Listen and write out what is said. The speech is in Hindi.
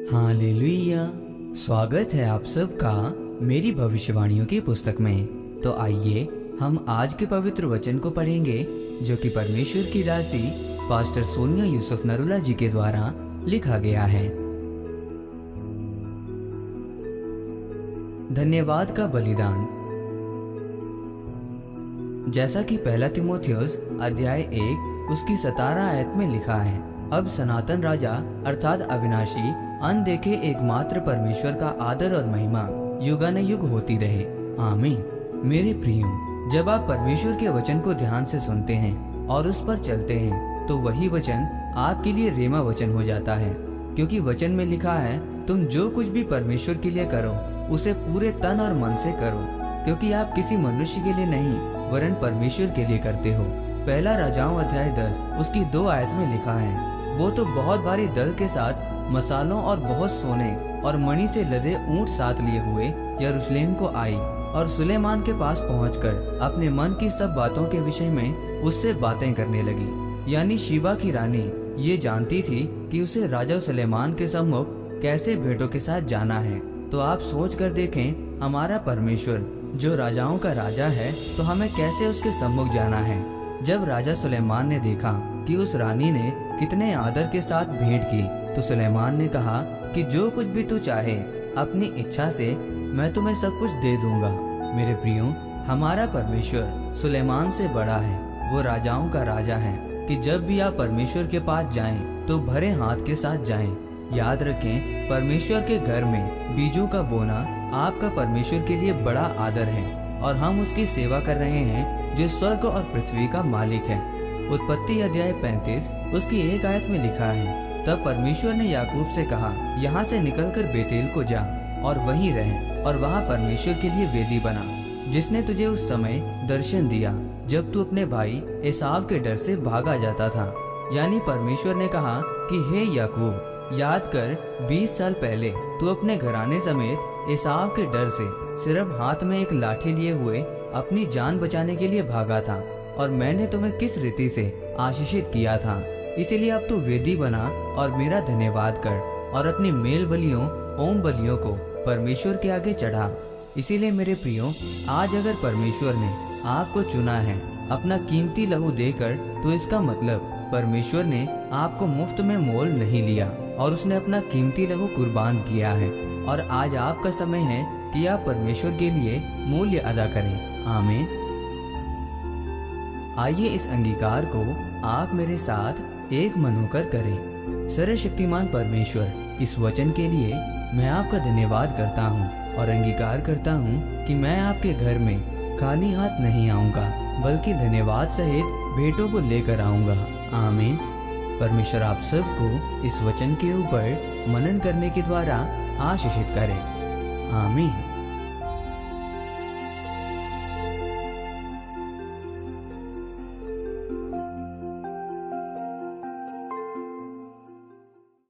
हालेलुया। स्वागत है आप सबका मेरी भविष्यवाणियों की पुस्तक में। तो आइए हम आज के पवित्र वचन को पढ़ेंगे जो कि परमेश्वर की दासी पास्टर सोनिया यूसुफ नरूला जी के द्वारा लिखा गया है। धन्यवाद का बलिदान। जैसा कि पहला तिमोथियुस अध्याय 1 उसकी 17 आयत में लिखा है, अब सनातन राजा अर्थात अविनाशी अनदेखे एकमात्र परमेश्वर का आदर और महिमा युगानुयुग होती रहे। आमीन। मेरे प्रियो, जब आप परमेश्वर के वचन को ध्यान से सुनते हैं और उस पर चलते हैं तो वही वचन आपके लिए रेमा वचन हो जाता है, क्योंकि वचन में लिखा है, तुम जो कुछ भी परमेश्वर के लिए करो उसे पूरे तन और मन से करो, क्योंकि आप किसी मनुष्य के लिए नहीं वरन परमेश्वर के लिए करते हो। पहला राजाओं अध्याय 10 उसकी 2 आयत में लिखा है, वो तो बहुत भारी दल के साथ मसालों और बहुत सोने और मणि से लदे ऊंट साथ लिए हुए यरूशलेम को आई और सुलेमान के पास पहुंचकर अपने मन की सब बातों के विषय में उससे बातें करने लगी। यानी शिबा की रानी ये जानती थी कि उसे राजा सुलेमान के सम्मुख कैसे भेंटों के साथ जाना है। तो आप सोच कर देखें, हमारा परमेश्वर जो राजाओं का राजा है तो हमें कैसे उसके सम्मुख जाना है। जब राजा सुलेमान ने देखा कि उस रानी ने कितने आदर के साथ भेंट की तो सुलेमान ने कहा कि जो कुछ भी तू चाहे अपनी इच्छा से मैं तुम्हें सब कुछ दे दूंगा। मेरे प्रियो, हमारा परमेश्वर सुलेमान से बड़ा है। वो राजाओं का राजा है कि जब भी आप परमेश्वर के पास जाएं तो भरे हाथ के साथ जाएं। याद रखें, परमेश्वर के घर में बीजों का बोना आपका परमेश्वर के लिए बड़ा आदर है और हम उसकी सेवा कर रहे हैं जो स्वर्ग और पृथ्वी का मालिक है। उत्पत्ति अध्याय 35 उसकी 1 आयत में लिखा है, तब परमेश्वर ने याकूब से कहा, यहाँ से निकलकर बेतेल को जा और वहीं रह और वहाँ परमेश्वर के लिए वेदी बना, जिसने तुझे उस समय दर्शन दिया जब तू अपने भाई एसाव के डर से भागा जाता था। यानी परमेश्वर ने कहा कि हे याकूब, याद कर 20 साल पहले तू अपने घराने समेत एसाव के डर से सिर्फ हाथ में एक लाठी लिए हुए अपनी जान बचाने के लिए भागा था और मैंने तुम्हें किस रीति से आशीषित किया था। इसीलिए अब तू वेदी बना और मेरा धन्यवाद कर और अपनी मेल बलियों ओम बलियों को परमेश्वर के आगे चढ़ा। इसीलिए मेरे प्रियो, आज अगर परमेश्वर ने आपको चुना है अपना कीमती लहू देकर, तो इसका मतलब परमेश्वर ने आपको मुफ्त में मोल नहीं लिया और उसने अपना कीमती लहू कुर्बान किया है। और आज आपका समय है कि आप परमेश्वर के लिए मूल्य अदा करें। आमीन। आइए इस अंगीकार को आप मेरे साथ एक मन होकर करें। सर्वशक्तिमान परमेश्वर, इस वचन के लिए मैं आपका धन्यवाद करता हूँ और अंगीकार करता हूँ कि मैं आपके घर में खाली हाथ नहीं आऊँगा, बल्कि धन्यवाद सहित भेंटों को लेकर आऊँगा। आमीन। परमेश्वर आप सबको इस वचन के ऊपर मनन करने के द्वारा आशीषित करे। आमीन।